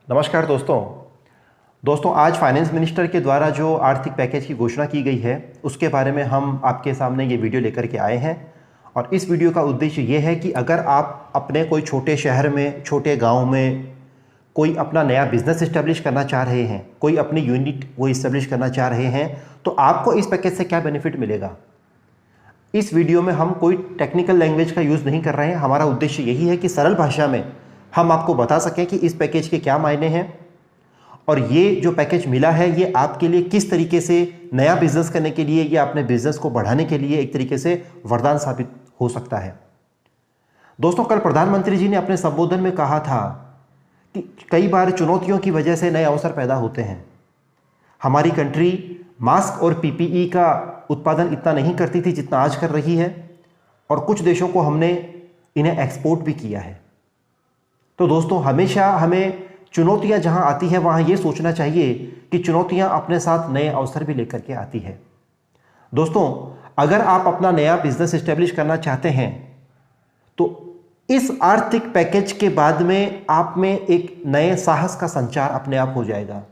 नमस्कार दोस्तों आज फाइनेंस मिनिस्टर के द्वारा जो आर्थिक पैकेज की घोषणा की गई है उसके बारे में हम आपके सामने ये वीडियो लेकर के आए हैं। और इस वीडियो का उद्देश्य ये है कि अगर आप अपने कोई छोटे शहर में, छोटे गांव में कोई अपना नया बिजनेस इस्टेब्लिश करना चाह रहे हैं, कोई अपनी यूनिट वो इस्टेब्लिश करना चाह रहे हैं, तो आपको इस पैकेज से क्या बेनिफिट मिलेगा। इस वीडियो में हम कोई टेक्निकल लैंग्वेज का यूज़ नहीं कर रहे हैं। हमारा उद्देश्य यही है कि सरल भाषा में हम आपको बता सकें कि इस पैकेज के क्या मायने हैं और ये जो पैकेज मिला है ये आपके लिए किस तरीके से नया बिजनेस करने के लिए या अपने बिजनेस को बढ़ाने के लिए एक तरीके से वरदान साबित हो सकता है। दोस्तों, कल प्रधानमंत्री जी ने अपने संबोधन में कहा था कि कई बार चुनौतियों की वजह से नए अवसर पैदा होते हैं। हमारी कंट्री मास्क और पीपीई का उत्पादन इतना नहीं करती थी जितना आज कर रही है और कुछ देशों को हमने इन्हें एक्सपोर्ट भी किया है। तो दोस्तों, हमेशा हमें चुनौतियां जहां आती है वहां यह सोचना चाहिए कि चुनौतियां अपने साथ नए अवसर भी लेकर के आती है। दोस्तों, अगर आप अपना नया बिजनेस एस्टेब्लिश करना चाहते हैं तो इस आर्थिक पैकेज के बाद में आप में एक नए साहस का संचार अपने आप हो जाएगा,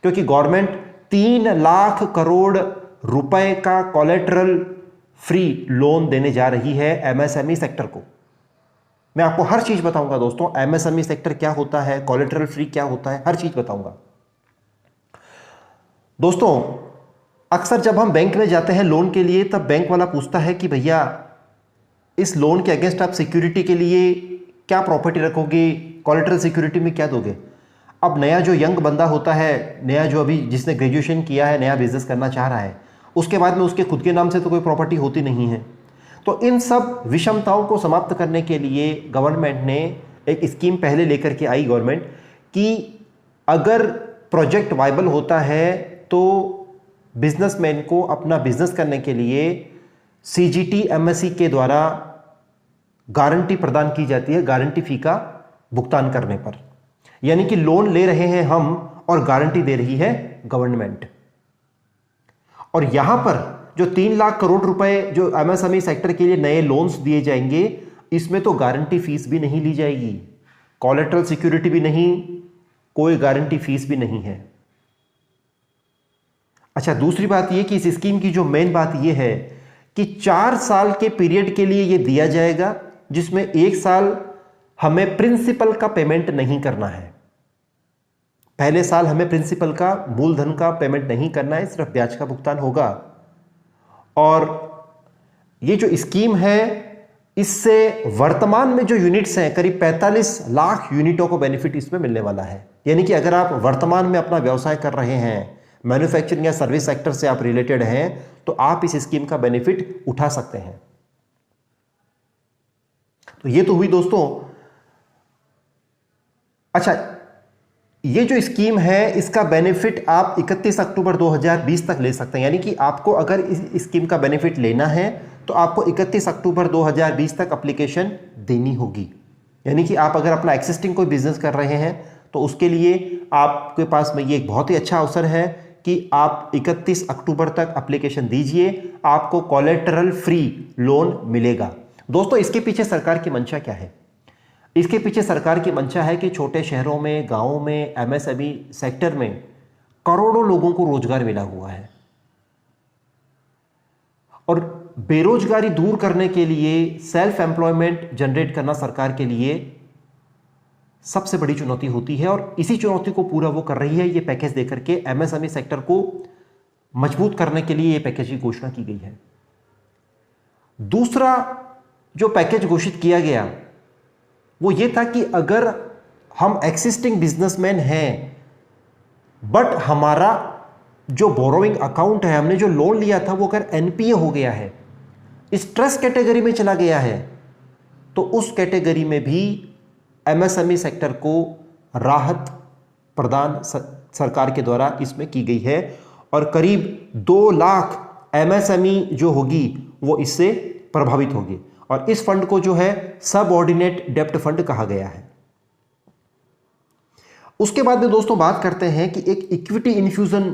क्योंकि गवर्नमेंट 3 लाख करोड़ रुपए का कोलेटरल फ्री लोन देने जा रही है एमएसएमई सेक्टर को। मैं आपको हर चीज बताऊंगा दोस्तों, एमएसएमई सेक्टर क्या होता है, कोलेटरल फ्री क्या होता है, हर चीज बताऊंगा। दोस्तों, अक्सर जब हम बैंक में जाते हैं लोन के लिए तब बैंक वाला पूछता है कि भैया इस लोन के अगेंस्ट आप सिक्योरिटी के लिए क्या प्रॉपर्टी रखोगे, कोलेटरल सिक्योरिटी में क्या दोगे। अब नया जो यंग बंदा होता है, नया जो अभी जिसने ग्रेजुएशन किया है, नया बिजनेस करना चाह रहा है, उसके बाद में उसके खुद के नाम से तो कोई प्रॉपर्टी होती नहीं है। तो इन सब विषमताओं को समाप्त करने के लिए गवर्नमेंट ने एक स्कीम पहले लेकर के आई गवर्नमेंट कि अगर प्रोजेक्ट वायबल होता है तो बिजनेसमैन को अपना बिजनेस करने के लिए सीजीटी एमएसई के द्वारा गारंटी प्रदान की जाती है, गारंटी फी का भुगतान करने पर। यानी कि लोन ले रहे हैं हम और गारंटी दे रही है गवर्नमेंट। और यहां पर जो 3 लाख करोड़ रुपए जो एमएसएमई सेक्टर के लिए नए लोन्स दिए जाएंगे, इसमें तो गारंटी फीस भी नहीं ली जाएगी, कोलेटरल सिक्योरिटी भी नहीं, कोई गारंटी फीस भी नहीं है। अच्छा, दूसरी बात यह कि इस स्कीम की जो मेन बात यह है कि 4 साल के पीरियड के लिए यह दिया जाएगा, जिसमें 1 साल हमें प्रिंसिपल का पेमेंट नहीं करना है। पहले साल हमें प्रिंसिपल का, मूलधन का पेमेंट नहीं करना है, सिर्फ ब्याज का भुगतान होगा। और ये जो स्कीम है इससे वर्तमान में जो यूनिट्स हैं करीब 45 लाख यूनिटों को बेनिफिट इसमें मिलने वाला है। यानी कि अगर आप वर्तमान में अपना व्यवसाय कर रहे हैं, मैन्युफैक्चरिंग या सर्विस सेक्टर से आप रिलेटेड हैं, तो आप इस स्कीम का बेनिफिट उठा सकते हैं। तो ये तो हुई दोस्तों। अच्छा, ये जो स्कीम है इसका बेनिफिट आप 31 अक्टूबर 2020 तक ले सकते हैं। यानी कि आपको अगर इस स्कीम का बेनिफिट लेना है तो आपको 31 अक्टूबर 2020 तक एप्लीकेशन देनी होगी। यानी कि आप अगर अपना एक्सिस्टिंग कोई बिजनेस कर रहे हैं तो उसके लिए आपके पास में ये एक बहुत ही अच्छा अवसर है कि आप 31 अक्टूबर तक एप्लीकेशन दीजिए, आपको कोलेटरल फ्री लोन मिलेगा। दोस्तों, इसके पीछे सरकार की मंशा क्या है? इसके पीछे सरकार की मंशा है कि छोटे शहरों में, गांवों में, एमएसएमई सेक्टर में करोड़ों लोगों को रोजगार मिला हुआ है और बेरोजगारी दूर करने के लिए, सेल्फ एम्प्लॉयमेंट जनरेट करना सरकार के लिए सबसे बड़ी चुनौती होती है। और इसी चुनौती को पूरा वो कर रही है ये पैकेज देकर के। एमएसएमई सेक्टर को मजबूत करने के लिए ये पैकेज की घोषणा की गई है। दूसरा जो पैकेज घोषित किया गया वो ये था कि अगर हम एक्सिस्टिंग बिजनेसमैन हैं बट हमारा जो बोरोइंग अकाउंट है, हमने जो लोन लिया था वो अगर एनपीए हो गया है, स्ट्रेस कैटेगरी में चला गया है, तो उस कैटेगरी में भी एमएसएमई सेक्टर को राहत प्रदान सरकार के द्वारा इसमें की गई है। और करीब 2 लाख एमएसएमई जो होगी वो इससे प्रभावित होगी। और इस फंड को जो है सबऑर्डिनेट डेब्ट फंड कहा गया है। उसके बाद में दोस्तों बात करते हैं कि एक इक्विटी इन्फ्यूजन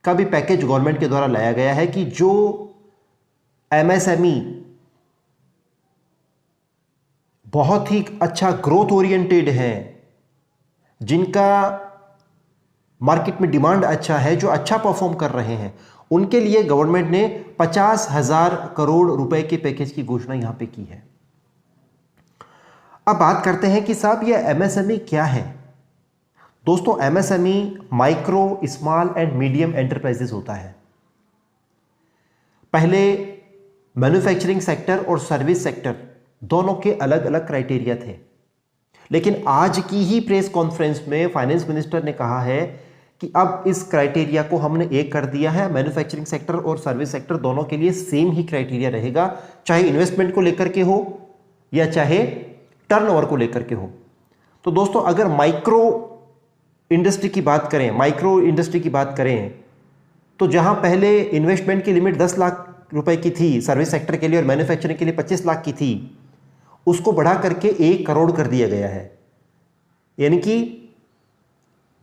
का भी पैकेज गवर्नमेंट के द्वारा लाया गया है कि जो एमएसएमई बहुत ही अच्छा ग्रोथ ओरिएंटेड है, जिनका मार्केट में डिमांड अच्छा है, जो अच्छा परफॉर्म कर रहे हैं, उनके लिए गवर्नमेंट ने 50,000 करोड़ रुपए के पैकेज की घोषणा यहां पे की है। अब बात करते हैं कि साहब ये एमएसएमई क्या है। दोस्तों, MSME micro, small and medium enterprises होता है। पहले मैन्युफैक्चरिंग सेक्टर और सर्विस सेक्टर दोनों के अलग अलग क्राइटेरिया थे, लेकिन आज की ही प्रेस कॉन्फ्रेंस में फाइनेंस मिनिस्टर ने कहा है कि अब इस क्राइटेरिया को हमने एक कर दिया है। मैन्युफैक्चरिंग सेक्टर और सर्विस सेक्टर दोनों के लिए सेम ही क्राइटेरिया रहेगा, चाहे इन्वेस्टमेंट को लेकर के हो या चाहे टर्नओवर को लेकर के हो। तो दोस्तों, अगर माइक्रो इंडस्ट्री की बात करें तो जहां पहले इन्वेस्टमेंट की लिमिट 10 लाख रुपए की थी सर्विस सेक्टर के लिए और मैन्युफैक्चरिंग के लिए 25 लाख की थी, उसको बढ़ा करके 1 करोड़ कर दिया गया है। यानी कि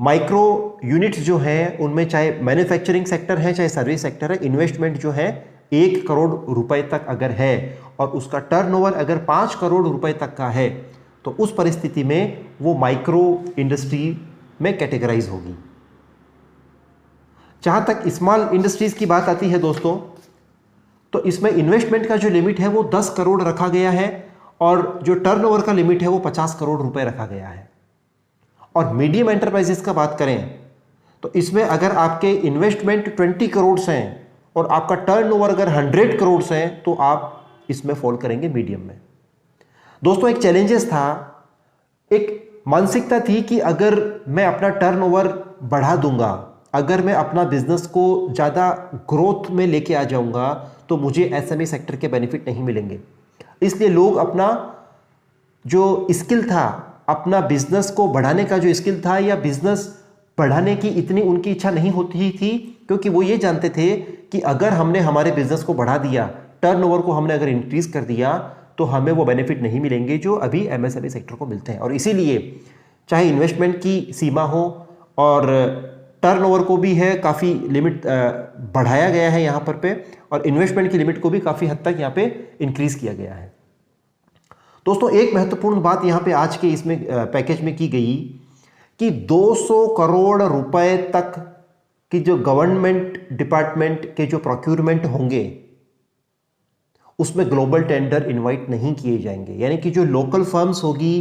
माइक्रो यूनिट्स जो है उनमें चाहे मैन्युफैक्चरिंग सेक्टर है चाहे सर्विस सेक्टर है, इन्वेस्टमेंट जो है 1 करोड़ रुपए तक अगर है और उसका टर्नओवर अगर 5 करोड़ रुपए तक का है, तो उस परिस्थिति में वो माइक्रो इंडस्ट्री में कैटेगराइज होगी। जहां तक स्मॉल इंडस्ट्रीज की बात आती है दोस्तों, तो इसमें इन्वेस्टमेंट का जो लिमिट है वो 10 करोड़ रखा गया है और जो टर्नओवर का लिमिट है वो 50 करोड़ रुपए रखा गया है। और मीडियम एंटरप्राइजेस का बात करें तो इसमें अगर आपके इन्वेस्टमेंट 20 करोड़ हैं और आपका टर्नओवर अगर 100 करोड़ है तो आप इसमें फॉल करेंगे मीडियम में। दोस्तों, एक चैलेंजेस था, एक मानसिकता थी कि अगर मैं अपना टर्नओवर बढ़ा दूंगा, अगर मैं अपना बिजनेस को ज़्यादा ग्रोथ में लेके आ जाऊंगा तो मुझे एसएमई सेक्टर के बेनिफिट नहीं मिलेंगे। इसलिए लोग अपना जो स्किल था, अपना बिजनेस को बढ़ाने का जो स्किल था या बिजनेस बढ़ाने की इतनी उनकी इच्छा नहीं होती थी, क्योंकि वो ये जानते थे कि अगर हमने हमारे बिजनेस को बढ़ा दिया, टर्नओवर को हमने अगर इंक्रीज कर दिया, तो हमें वो बेनिफिट नहीं मिलेंगे जो अभी एमएसएमई सेक्टर को मिलते हैं। और इसीलिए चाहे इन्वेस्टमेंट की सीमा हो और टर्नओवर को भी है काफ़ी लिमिट बढ़ाया गया है यहाँ पर और इन्वेस्टमेंट की लिमिट को भी काफ़ी हद तक यहाँ पे इंक्रीज किया गया है। दोस्तों, एक महत्वपूर्ण बात यहाँ पे आज के इसमें पैकेज में की गई कि 200 करोड़ रुपए तक की जो गवर्नमेंट डिपार्टमेंट के जो प्रोक्यूरमेंट होंगे उसमें ग्लोबल टेंडर इनवाइट नहीं किए जाएंगे। यानी कि जो लोकल फर्म्स होगी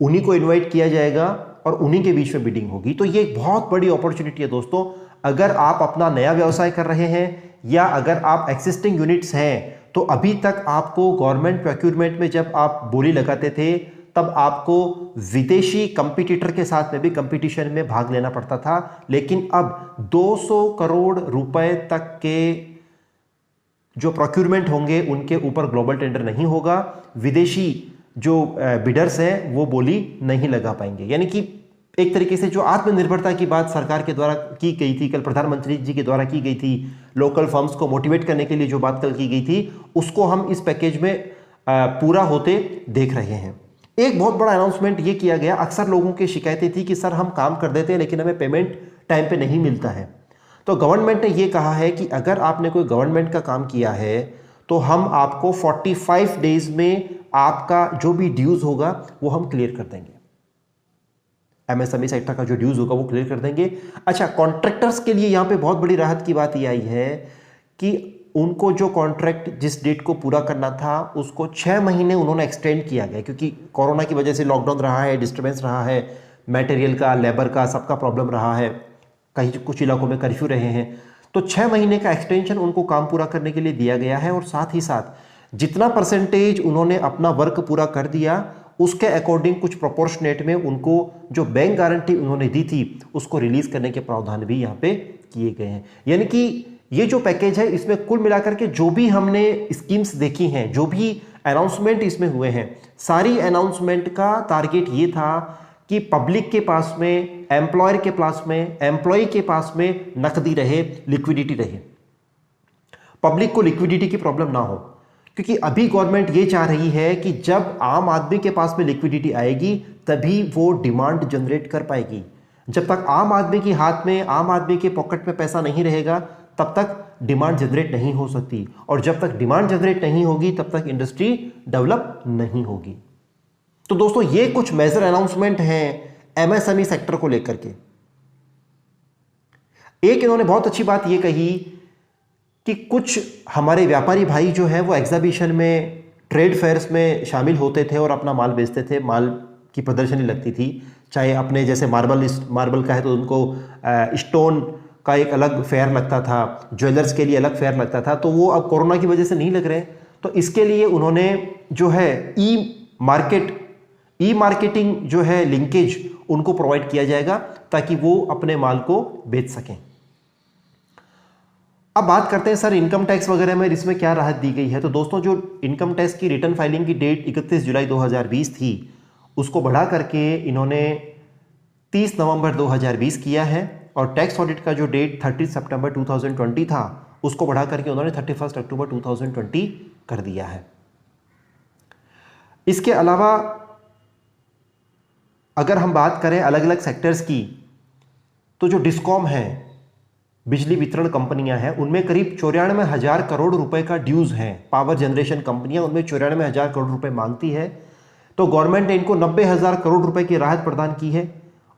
उन्हीं को इनवाइट किया जाएगा और उन्हीं के बीच में बिडिंग होगी। तो ये एक बहुत बड़ी अपॉर्चुनिटी है दोस्तों। अगर आप अपना नया व्यवसाय कर रहे हैं या अगर आप एक्सिस्टिंग यूनिट्स हैं, तो अभी तक आपको गवर्नमेंट प्रोक्यूरमेंट में जब आप बोली लगाते थे तब आपको विदेशी कंपटीटर के साथ में भी कंपटीशन में भाग लेना पड़ता था। लेकिन अब 200 करोड़ रुपए तक के जो प्रोक्यूरमेंट होंगे उनके ऊपर ग्लोबल टेंडर नहीं होगा। विदेशी जो बिडर्स हैं वो बोली नहीं लगा पाएंगे। यानी कि एक तरीके से जो आत्मनिर्भरता की बात सरकार के द्वारा की गई थी, कल प्रधानमंत्री जी के द्वारा की गई थी, लोकल फर्म्स को मोटिवेट करने के लिए जो बात कल की गई थी, उसको हम इस पैकेज में पूरा होते देख रहे हैं। एक बहुत बड़ा अनाउंसमेंट ये किया गया, अक्सर लोगों की शिकायतें थी कि सर हम काम कर देते हैं लेकिन हमें पेमेंट टाइम पे नहीं मिलता है। तो गवर्नमेंट ने ये कहा है कि अगर आपने कोई गवर्नमेंट का काम किया है तो हम आपको 45 डेज में आपका जो भी ड्यूज होगा वो हम क्लियर कर देंगे। एमएसएमई सेक्टर का जो ड्यूज होगा वो क्लियर कर देंगे। अच्छा, कॉन्ट्रैक्टर्स के लिए यहाँ पे बहुत बड़ी राहत की बात ये आई है कि उनको जो कॉन्ट्रैक्ट जिस डेट को पूरा करना था उसको 6 महीने उन्होंने एक्सटेंड किया गया, क्योंकि कोरोना की वजह से लॉकडाउन रहा है, डिस्टर्बेंस रहा है, मटेरियल का, लेबर का, सबका प्रॉब्लम रहा है, कहीं कुछ इलाकों में कर्फ्यू रहे हैं। तो 6 महीने का एक्सटेंशन उनको काम पूरा करने के लिए दिया गया है और साथ ही साथ जितना परसेंटेज उन्होंने अपना वर्क पूरा कर दिया उसके अकॉर्डिंग कुछ प्रोपोर्शनेट में उनको जो बैंक गारंटी उन्होंने दी थी उसको रिलीज करने के प्रावधान भी यहाँ पे किए गए हैं। यानी कि ये जो पैकेज है इसमें कुल मिलाकर के जो भी हमने स्कीम्स देखी हैं, जो भी अनाउंसमेंट इसमें हुए हैं, सारी अनाउंसमेंट का टारगेट ये था कि पब्लिक के पास में, एम्प्लॉयर के पास में, एम्प्लॉय के पास में नकदी रहे, लिक्विडिटी रहे, पब्लिक को लिक्विडिटी की प्रॉब्लम ना हो। क्योंकि अभी गवर्नमेंट ये चाह रही है कि जब आम आदमी के पास में लिक्विडिटी आएगी तभी वो डिमांड जनरेट कर पाएगी। जब तक आम आदमी के हाथ में, आम आदमी के पॉकेट में पैसा नहीं रहेगा तब तक डिमांड जनरेट नहीं हो सकती, और जब तक डिमांड जनरेट नहीं होगी तब तक इंडस्ट्री डेवलप नहीं होगी। तो दोस्तों, ये कुछ मेजर अनाउंसमेंट हैं एमएसएमई सेक्टर को लेकर के। एक इन्होंने बहुत अच्छी बात यह कही कि कुछ हमारे व्यापारी भाई जो है वो एग्जीबिशन में, ट्रेड फेयर्स में शामिल होते थे और अपना माल बेचते थे, माल की प्रदर्शनी लगती थी, चाहे अपने जैसे मार्बल का है तो उनको स्टोन का एक अलग फेयर लगता था, ज्वेलर्स के लिए अलग फेयर लगता था, तो वो अब कोरोना की वजह से नहीं लग रहे। तो इसके लिए उन्होंने जो है ई मार्केटिंग जो है लिंकेज उनको प्रोवाइड किया जाएगा ताकि वो अपने माल को बेच सकें। अब बात करते हैं सर इनकम टैक्स वगैरह में इसमें क्या राहत दी गई है। तो दोस्तों जो इनकम टैक्स की रिटर्न फाइलिंग की डेट 31 जुलाई 2020 थी उसको बढ़ा करके इन्होंने 30 नवंबर 2020 किया है, और टैक्स ऑडिट का जो डेट 30 सितंबर 2020 था उसको बढ़ा करके उन्होंने 31 अक्टूबर 2020 कर दिया है। इसके अलावा अगर हम बात करें अलग अलग सेक्टर्स की, तो जो डिस्कॉम है, बिजली वितरण कंपनियां हैं, उनमें करीब 94,000 करोड़ रुपए का ड्यूज हैं। पावर जनरेशन कंपनियां, उनमें 94,000 करोड़ रुपए मांगती है, तो गवर्नमेंट ने इनको 90,000 करोड़ रुपए की राहत प्रदान की है,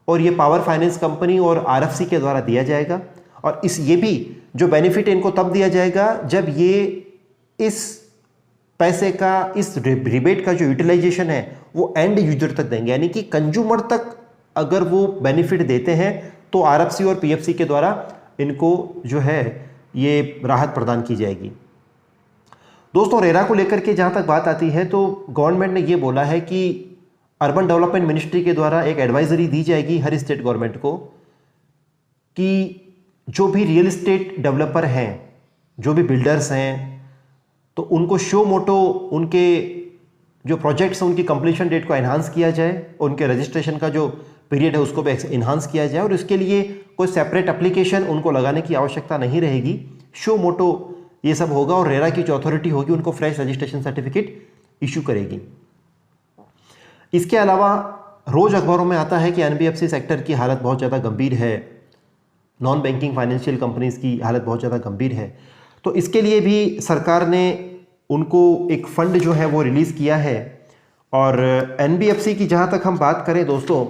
और ये पावर फाइनेंस कंपनी और आरएफसी के द्वारा दिया जाएगा। और ये भी जो बेनिफिट इनको तब दिया जाएगा जब ये इस पैसे का, इस रिबेट का जो यूटिलाइजेशन है वो एंड यूजर तक देंगे, यानी कि कंज्यूमर तक अगर वो बेनिफिट देते हैं तो आरएफसी और पीएफसी के द्वारा इनको जो है ये राहत प्रदान की जाएगी। दोस्तों रेरा को लेकर के जहां तक बात आती है तो गवर्नमेंट ने ये बोला है कि अर्बन डेवलपमेंट मिनिस्ट्री के द्वारा एक एडवाइजरी दी जाएगी हर स्टेट गवर्नमेंट को कि जो भी रियल एस्टेट डेवलपर हैं, जो भी बिल्डर्स हैं, तो उनको शो मोटो उनके जो प्रोजेक्ट्स हैं उनकी कंप्लीशन डेट को एनहांस किया जाए, उनके रजिस्ट्रेशन का जो पीरियड है उसको भी एनहांस किया जाए, और इसके लिए कोई सेपरेट एप्लीकेशन उनको लगाने की आवश्यकता नहीं रहेगी। शो मोटो ये सब होगा, और रेरा की जो अथॉरिटी होगी उनको फ्रेश रजिस्ट्रेशन सर्टिफिकेट इशू करेगी। इसके अलावा रोज अखबारों में आता है कि एनबीएफसी सेक्टर की हालत बहुत ज़्यादा गंभीर है, नॉन बैंकिंग फाइनेंशियल कंपनीज की हालत बहुत ज़्यादा गंभीर है। तो इसके लिए भी सरकार ने उनको एक फंड जो है वो रिलीज़ किया है। और एनबीएफसी की जहाँ तक हम बात करें दोस्तों,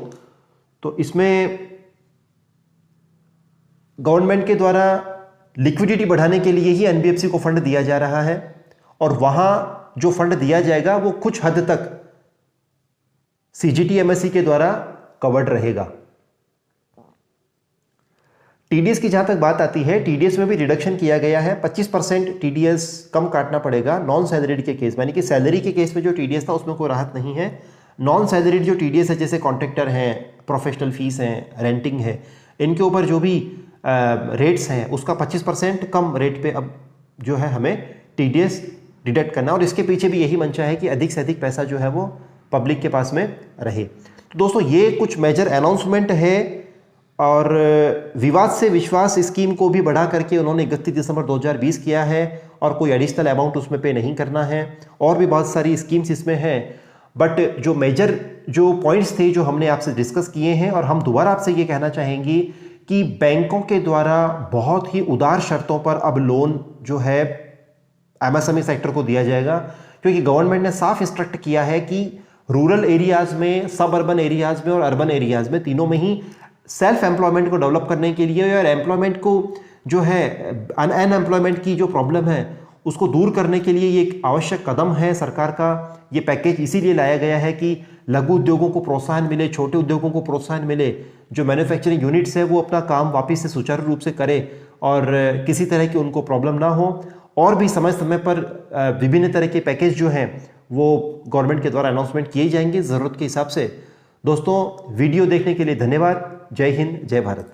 तो इसमें गवर्नमेंट के द्वारा लिक्विडिटी बढ़ाने के लिए ही एनबीएफसी को फंड दिया जा रहा है, और वहाँ जो फंड दिया जाएगा वो कुछ हद तक सीजीटीएमएससी के द्वारा कवर्ड रहेगा। टीडीएस की जहां तक बात आती है, टीडीएस में भी रिडक्शन किया गया है, 25% टीडीएस कम काटना पड़ेगा नॉन सैलरीड के केस में, यानी कि सैलरी के केस में जो टीडीएस था उसमें कोई राहत नहीं है। नॉन सैलरीड जो टीडीएस है, जैसे कॉन्ट्रैक्टर हैं, प्रोफेशनल फीस हैं, रेंटिंग है, इनके ऊपर जो भी रेट्स हैं उसका 25% कम रेट पे अब जो है हमें टीडीएस डिडक्ट करना, और इसके पीछे भी यही मंशा है कि अधिक से अधिक पैसा जो है वो पब्लिक के पास में रहे। तो दोस्तों ये कुछ मेजर अनाउंसमेंट है, और विवाद से विश्वास स्कीम को भी बढ़ा करके उन्होंने 31 दिसंबर 2020 किया है, और कोई एडिशनल अमाउंट उसमें पे नहीं करना है, और भी बहुत सारी स्कीम्स इसमें हैं। बट जो मेजर जो पॉइंट्स थे जो हमने आपसे डिस्कस किए हैं, और हम दोबारा आपसे ये कहना चाहेंगे कि बैंकों के द्वारा बहुत ही उदार शर्तों पर अब लोन जो है एमएसएमई सेक्टर को दिया जाएगा, क्योंकि गवर्नमेंट ने साफ इंस्ट्रक्ट किया है कि रूरल एरियाज में, सब अर्बन एरियाज में और अर्बन एरियाज में, तीनों में ही सेल्फ एम्प्लॉयमेंट को डेवलप करने के लिए और एम्प्लॉयमेंट को जो है अनएम्प्लॉयमेंट की जो प्रॉब्लम है उसको दूर करने के लिए ये एक आवश्यक कदम है सरकार का। ये पैकेज इसीलिए लाया गया है कि लघु उद्योगों को प्रोत्साहन मिले, छोटे उद्योगों को प्रोत्साहन मिले, जो मैन्युफैक्चरिंग यूनिट्स है वो अपना काम वापस से सुचारू रूप से करे और किसी तरह की उनको प्रॉब्लम ना हो। और भी समय समय पर विभिन्न तरह के पैकेज जो हैं वो गवर्नमेंट के द्वारा अनाउंसमेंट किए जाएंगे ज़रूरत के हिसाब से। दोस्तों वीडियो देखने के लिए धन्यवाद। जय हिंद, जय भारत।